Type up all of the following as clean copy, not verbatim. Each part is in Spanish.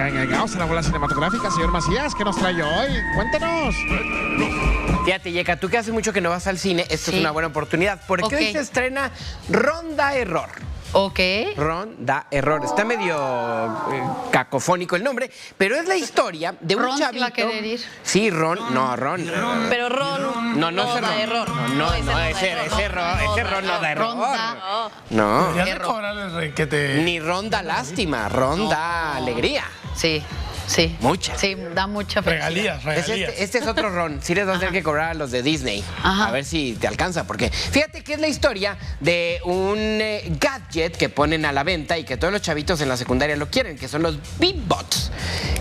venga, vamos a la bola cinematográfica, señor Macías, ¿qué nos trae hoy? Cuéntenos. Fíjate, Yeka, tú que hace mucho que no vas al cine, esta es una buena oportunidad, porque hoy se estrena Ronda Error. Ok. Ronda Error. Está medio cacofónico el nombre, pero es la historia de un chavito. ¿Ron va a querer ir? Sí, Ron. No, Ron. Pero Ron no da error. No, ese Ron no da error. No. Ni Ron da lástima, Ron da alegría. Sí. Sí. Mucha. Sí, da mucha felicidad. Regalías. Este es otro Ron. Sí les vas a tener que cobrar a los de Disney. A ver si te alcanza. Porque fíjate que es la historia de un gadget que ponen a la venta y que todos los chavitos en la secundaria lo quieren, que son los Beebots.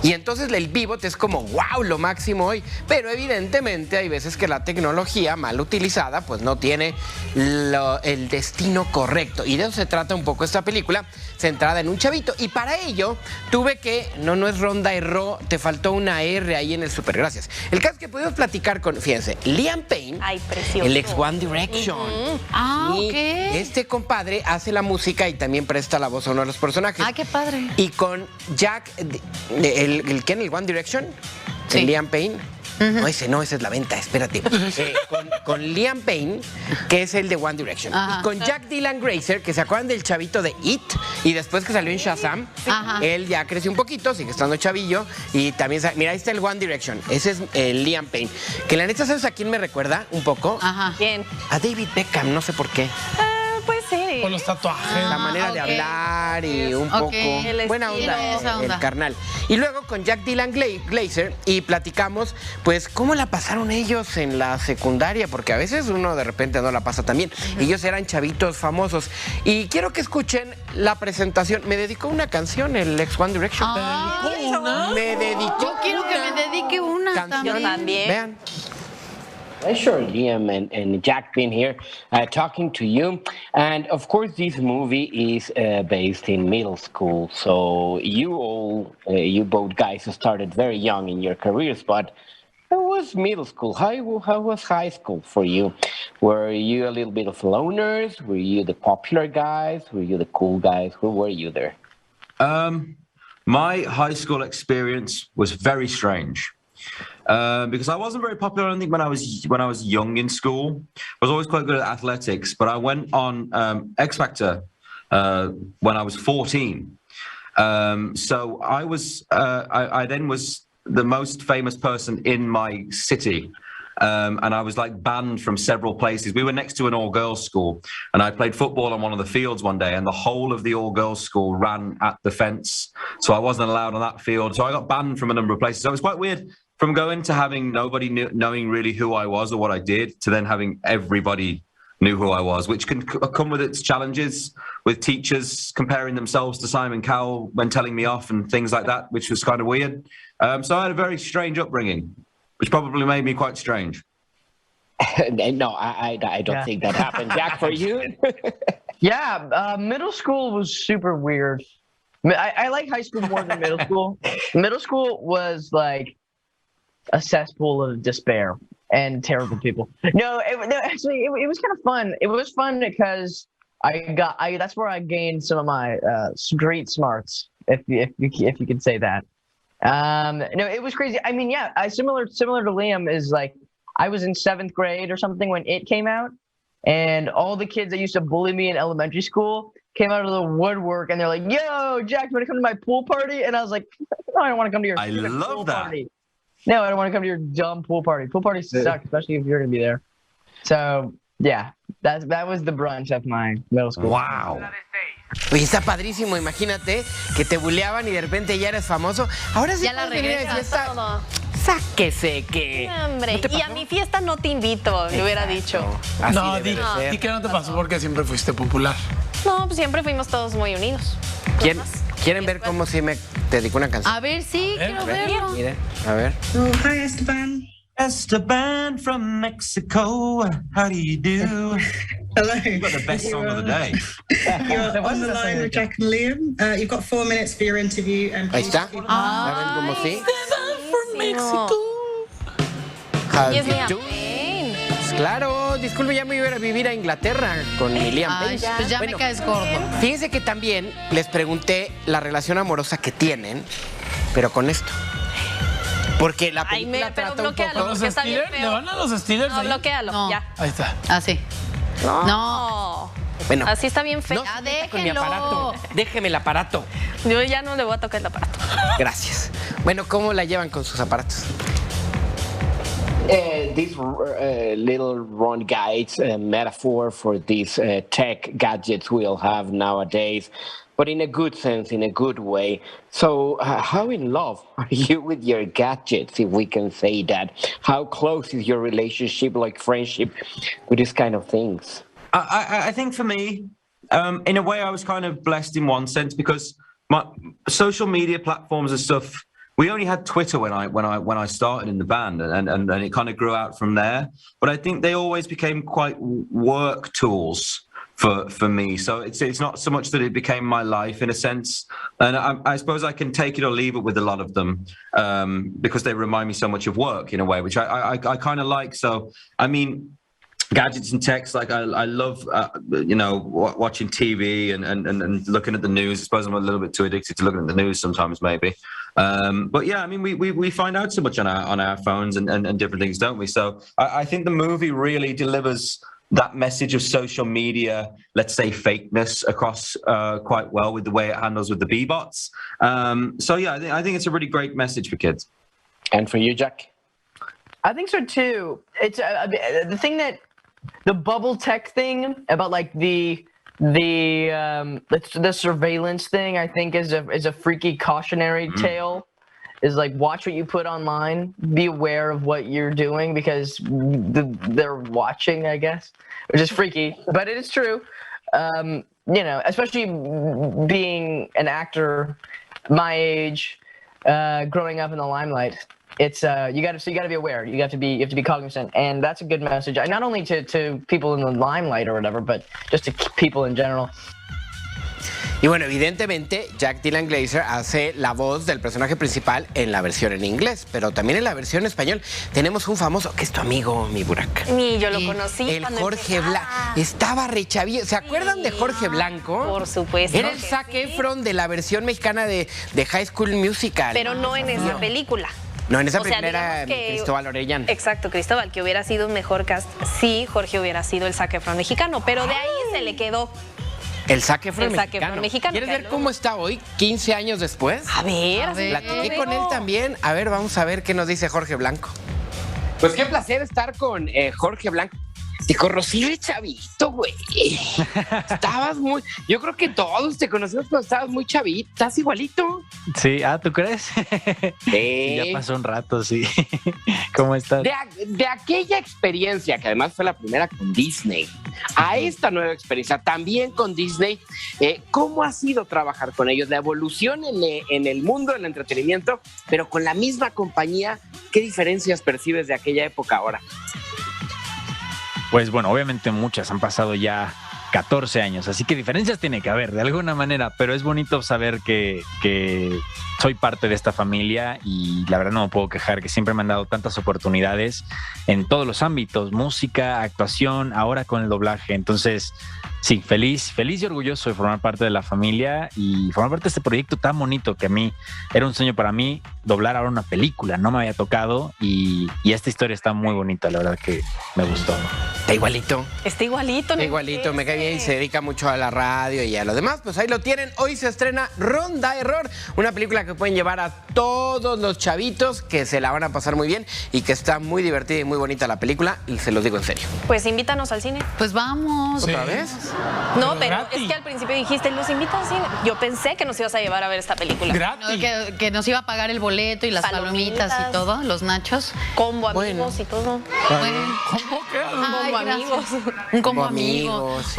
Y entonces el Beebot es como, wow, lo máximo hoy. Pero evidentemente hay veces que la tecnología mal utilizada pues no tiene el destino correcto. Y de eso se trata un poco esta película, centrada en un chavito. Y para ello tuve que, no es Ronda Error, te faltó una R ahí en el super, gracias. El caso es que pudimos platicar con, fíjense, Liam Payne, el ex One Direction. Y este compadre hace la música y también presta la voz a uno de los personajes. Ah, qué padre. Y con Jack, ¿quién? ¿El One Direction? Sí. El Liam Payne. No, esa es la venta, espérate. Con Liam Payne, que es el de One Direction. Y con Jack Dylan Grazer, que se acuerdan del chavito de It, y después que salió en Shazam, él ya creció un poquito, sigue estando chavillo, y también, mira, ahí está el One Direction, ese es Liam Payne. Que la neta, ¿sabes a quién me recuerda un poco? ¿Quién? A David Beckham, no sé por qué. Pues sí. Con los tatuajes. La manera de hablar y un poco... Buena onda, el carnal. Y luego con Jack Dylan Grazer y platicamos, pues, cómo la pasaron ellos en la secundaria, porque a veces uno de repente no la pasa tan bien. Ellos eran chavitos famosos. Y quiero que escuchen la presentación. Me dedicó una canción, el ex One Direction. Me dedicó. Yo quiero que me dedique una canción también. Vean. Pleasure, Liam and Jack being here talking to you. And of course, this movie is based in middle school. So you both guys started very young in your careers, but how was middle school? How was high school for you? Were you a little bit of loners? Were you the popular guys? Were you the cool guys? Who were you there? My high school experience was very strange. Because I wasn't very popular, I think, when I was young in school. I was always quite good at athletics, but I went on X Factor when I was 14. So I then was the most famous person in my city. And I was like banned from several places. We were next to an all-girls school, and I played football on one of the fields one day, and the whole of the all-girls school ran at the fence. So I wasn't allowed on that field. So I got banned from a number of places. So it was quite weird. From going to having nobody knowing really who I was or what I did, to then having everybody knew who I was, which can come with its challenges, with teachers comparing themselves to Simon Cowell when telling me off and things like that, which was kind of weird. So I had a very strange upbringing, which probably made me quite strange. No, I don't think that happened. Jack, for you? Yeah, middle school was super weird. I like high school more than middle school. Middle school was like a cesspool of despair and terrible people. Actually, it was kind of fun. It was fun because that's where I gained some of my street smarts, if you could say that. No, it was crazy. I mean, yeah, similar to Liam is like, I was in 7th grade or something when it came out, and all the kids that used to bully me in elementary school came out of the woodwork, and they're like, "Yo, Jack, you want to come to my pool party?" And I was like, "No, I don't want to come to your pool party. No, I don't want to come to your dumb pool party. Pool parties suck, especially if you're going to be there." So, yeah, that was the brunch of my middle school. Wow. Oye, está padrísimo, imagínate que te buleaban y de repente ya eres famoso. Ahora sí ya la regresas todo. Sáquese que... Hombre, ¿no y a mi fiesta no te invito, le hubiera dicho. No, di que no te pasó porque siempre fuiste popular. No, pues siempre fuimos todos muy unidos. ¿Quieren ver cómo sí me dedico una canción? A ver, sí, quiero verlo. Miren, a ver. Oh, hi, Esteban. Esteban from Mexico, how do you do? Hello. You've got the best song of the day. You're on the line with Jack and Liam. You've got 4 minutes for your interview. Ahí está. ¿Saben cómo sí? Esteban from Mexico. How Y es do Liam you do? Payne. Claro, disculpe, ya me iba a vivir a Inglaterra con mi Liam Payne. Pues ya me caes gordo. Fíjense que también les pregunté la relación amorosa que tienen. pero con esto. Porque la Ay, película pero trata un bloquéalo, poco... porque está bien ¿Le feo. van a los Steelers No, ahí? bloquéalo, No. ya. Ahí está. Así. No. Bueno, Así está bien feo. no Ya se meta con mi déjenlo. aparato. Déjeme el aparato. Yo ya no le voy a tocar el aparato. Gracias. Bueno, ¿cómo la llevan con sus aparatos? These little run guides, a metaphor for these tech gadgets we'll have nowadays, but in a good sense, in a good way. So, how in love are you with your gadgets, if we can say that? How close is your relationship, like friendship, with these kind of things? I think for me, in a way, I was kind of blessed in one sense because my social media platforms and stuff. We only had Twitter when I started in the band, and it kind of grew out from there. But I think they always became quite work tools for me. So it's not so much that it became my life in a sense. And I suppose I can take it or leave it with a lot of them because they remind me so much of work in a way, which I kind of like. So I mean, gadgets and text, like I love watching TV and looking at the news. I suppose I'm a little bit too addicted to looking at the news sometimes, maybe. But yeah, I mean, we find out so much on our phones and different things, don't we? So I think the movie really delivers that message of social media, let's say fakeness, across quite well with the way it handles with the B-bots. So yeah, I think it's a really great message for kids. And for you, Jack? I think so too. It's the thing that the bubble tech thing about like the surveillance thing. I think is a freaky cautionary tale. Is like watch what you put online. Be aware of what you're doing because they're watching. I guess, which is freaky, but it is true. Especially being an actor my age, growing up in the limelight. It's you got to be aware. You have to be cognizant, and that's a good message. Not only to people in the limelight or whatever, but just to people in general. Y bueno, evidentemente, Jack Dylan Grazer hace la voz del personaje principal en la versión en inglés, pero también en la versión en español tenemos un famoso que es tu amigo, mi Burak. Ni yo lo conocí. El Jorge Blanco. Estaba re chavillo. ¿Se acuerdan de Jorge Blanco? Por supuesto. Era el Zac Efron de la versión mexicana de High School Musical. Pero no en esa película. No, en esa O sea, película era digamos que- Cristóbal Orellana. Exacto, Cristóbal, que hubiera sido un mejor cast si Jorge hubiera sido el Zac Efron mexicano, pero de ahí se le quedó. El Zac Efron El Zac Efron mexicano, ¿Quieres ver claro. cómo está hoy, 15 años después? A ver. Platiqué con él también. A ver, vamos a ver qué nos dice Jorge Blanco. Pues qué placer estar con Jorge Blanco. Te conocí de chavito, güey. Estabas muy... Yo creo que todos te conocimos cuando estabas muy chavito. Estás igualito. Sí, ¿tú crees? Sí. Ya pasó un rato, sí. ¿Cómo estás? De aquella experiencia, que además fue la primera con Disney, a esta nueva experiencia también con Disney, ¿cómo ha sido trabajar con ellos? La evolución en el mundo del entretenimiento, pero con la misma compañía, ¿qué diferencias percibes de aquella época ahora? Pues bueno, obviamente muchas, han pasado ya 14 años, así que diferencias tiene que haber de alguna manera, pero es bonito saber que soy parte de esta familia y la verdad no me puedo quejar, que siempre me han dado tantas oportunidades en todos los ámbitos, música, actuación, ahora con el doblaje. Entonces, sí, feliz y orgulloso de formar parte de la familia y formar parte de este proyecto tan bonito que a mí era un sueño para mí, doblar ahora una película, no me había tocado y esta historia está muy bonita, la verdad que me gustó. Está igualito. Está igualito. Está igualito, me cae bien y se dedica mucho a la radio y a lo demás. Pues ahí lo tienen. Hoy se estrena Ronda Error, una película que pueden llevar a todos los chavitos, que se la van a pasar muy bien y que está muy divertida y muy bonita la película, y se los digo en serio. Pues invítanos al cine. Pues vamos. ¿Otra vez? No, pero gratis. es que al principio dijiste, los invito al cine. Yo pensé que nos ibas a llevar a ver esta película. Gratis. Que nos iba a pagar el boleto y las palomitas y todo, los nachos. Combo Bueno. amigos y todo. Bueno. ¿Cómo queda? Ay, Combo gracias. amigos. Un combo amigos.